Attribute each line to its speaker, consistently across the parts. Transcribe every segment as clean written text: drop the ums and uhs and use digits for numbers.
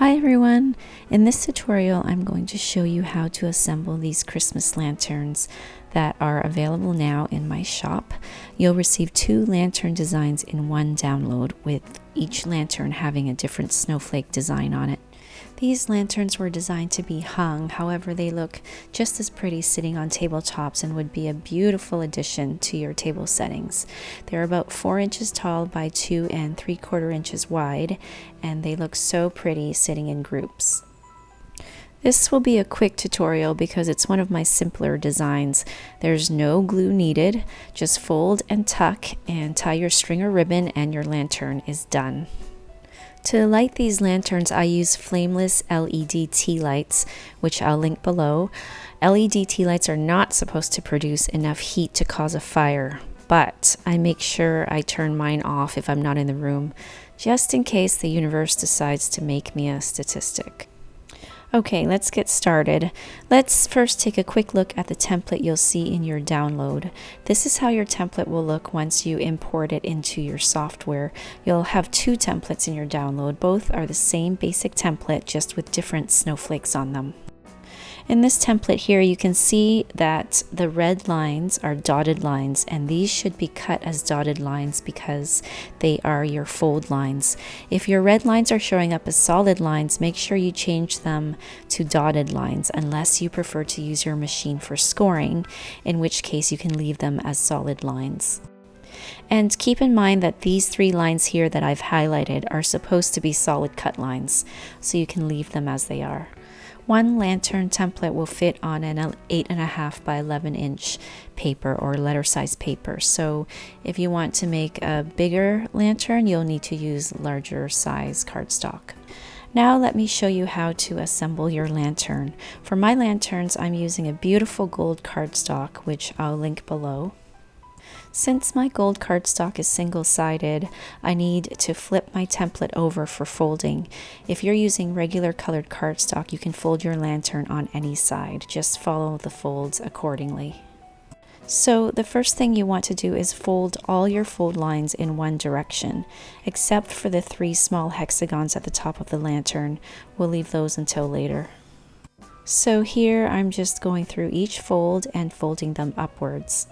Speaker 1: Hi everyone! In this tutorial I'm going to show you how to assemble these Christmas lanterns that are available now in my shop. You'll receive 2 lantern designs in one download, with each lantern having a different snowflake design on it. These lanterns were designed to be hung, however they look just as pretty sitting on tabletops and would be a beautiful addition to your table settings. They're about 4 inches tall by 2 3/4 inches wide, and they look so pretty sitting in groups. This will be a quick tutorial because it's one of my simpler designs. There's no glue needed, just fold and tuck and tie your string or ribbon and your lantern is done. To light these lanterns, I use flameless LED tea lights, which I'll link below. LED tea lights are not supposed to produce enough heat to cause a fire, but I make sure I turn mine off if I'm not in the room, just in case the universe decides to make me a statistic. Okay, let's get started. Let's first take a quick look at the template you'll see in your download. This is how your template will look once you import it into your software. You'll have 2 templates in your download. Both are the same basic template, just with different snowflakes on them. In this template here, you can see that the red lines are dotted lines, and these should be cut as dotted lines because they are your fold lines. If your red lines are showing up as solid lines, make sure you change them to dotted lines unless you prefer to use your machine for scoring, in which case you can leave them as solid lines. And keep in mind that these 3 lines here that I've highlighted are supposed to be solid cut lines, so you can leave them as they are. One lantern template will fit on an 8.5 by 11 inch paper or letter size paper. So if you want to make a bigger lantern, you'll need to use larger size cardstock. Now let me show you how to assemble your lantern. For my lanterns, I'm using a beautiful gold cardstock, which I'll link below. Since my gold cardstock is single-sided, I need to flip my template over for folding. If you're using regular colored cardstock, you can fold your lantern on any side. Just follow the folds accordingly. So the first thing you want to do is fold all your fold lines in one direction, except for the 3 small hexagons at the top of the lantern. We'll leave those until later. So here I'm just going through each fold and folding them upwards.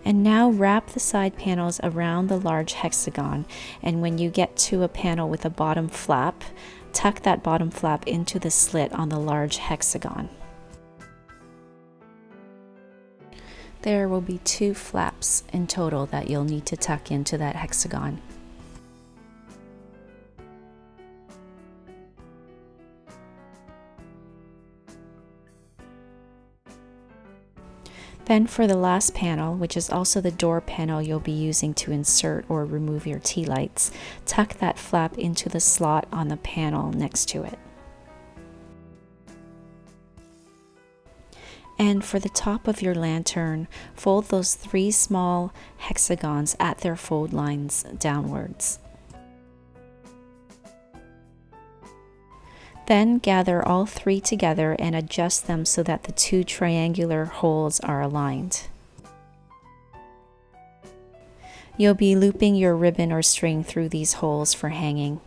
Speaker 1: And now wrap the side panels around the large hexagon, and when you get to a panel with a bottom flap, tuck that bottom flap into the slit on the large hexagon. There will be 2 flaps in total that you'll need to tuck into that hexagon. Then for the last panel, which is also the door panel you'll be using to insert or remove your tea lights, tuck that flap into the slot on the panel next to it. And for the top of your lantern, fold those 3 small hexagons at their fold lines downwards. Then gather all 3 together and adjust them so that the 2 triangular holes are aligned. You'll be looping your ribbon or string through these holes for hanging.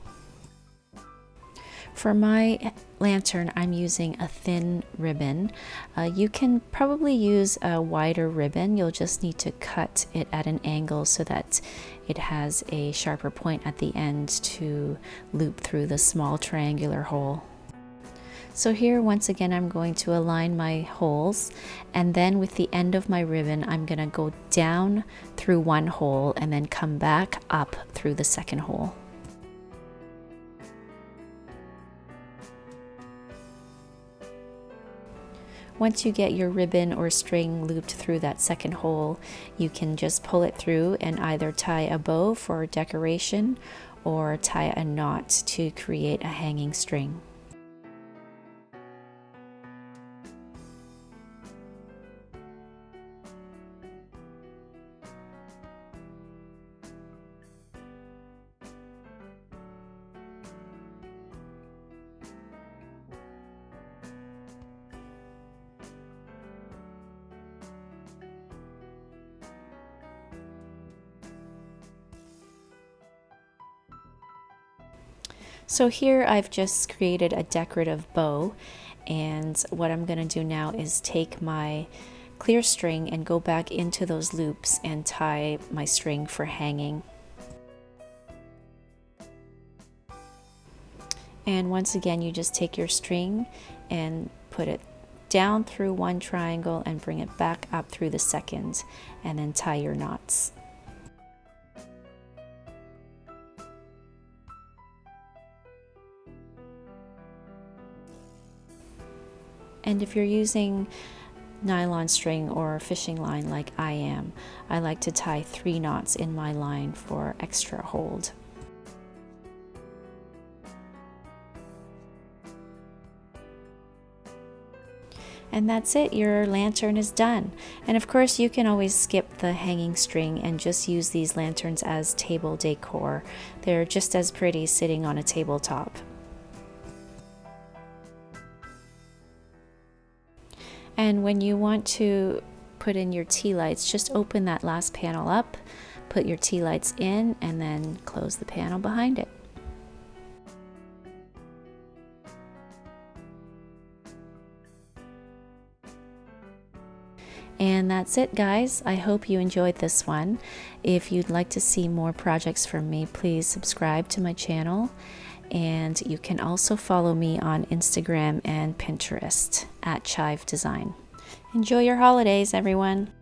Speaker 1: For my lantern, I'm using a thin ribbon. You can probably use a wider ribbon. You'll just need to cut it at an angle so that it has a sharper point at the end to loop through the small triangular hole. So here, once again, I'm going to align my holes, and then with the end of my ribbon, I'm going to go down through one hole and then come back up through the second hole. Once you get your ribbon or string looped through that second hole, you can just pull it through and either tie a bow for decoration or tie a knot to create a hanging string. So here I've just created a decorative bow, and what I'm going to do now is take my clear string and go back into those loops and tie my string for hanging. And once again, you just take your string and put it down through one triangle and bring it back up through the second, and then tie your knots. And if you're using nylon string or fishing line like I am, I like to tie 3 knots in my line for extra hold. And that's it, your lantern is done. And of course you can always skip the hanging string and just use these lanterns as table decor. They're just as pretty sitting on a tabletop. And when you want to put in your tea lights, just open that last panel up, put your tea lights in, and then close the panel behind it. And that's it, guys. I hope you enjoyed this one. If you'd like to see more projects from me, please subscribe to my channel. And you can also follow me on Instagram and Pinterest at Chive Design. Enjoy your holidays, everyone.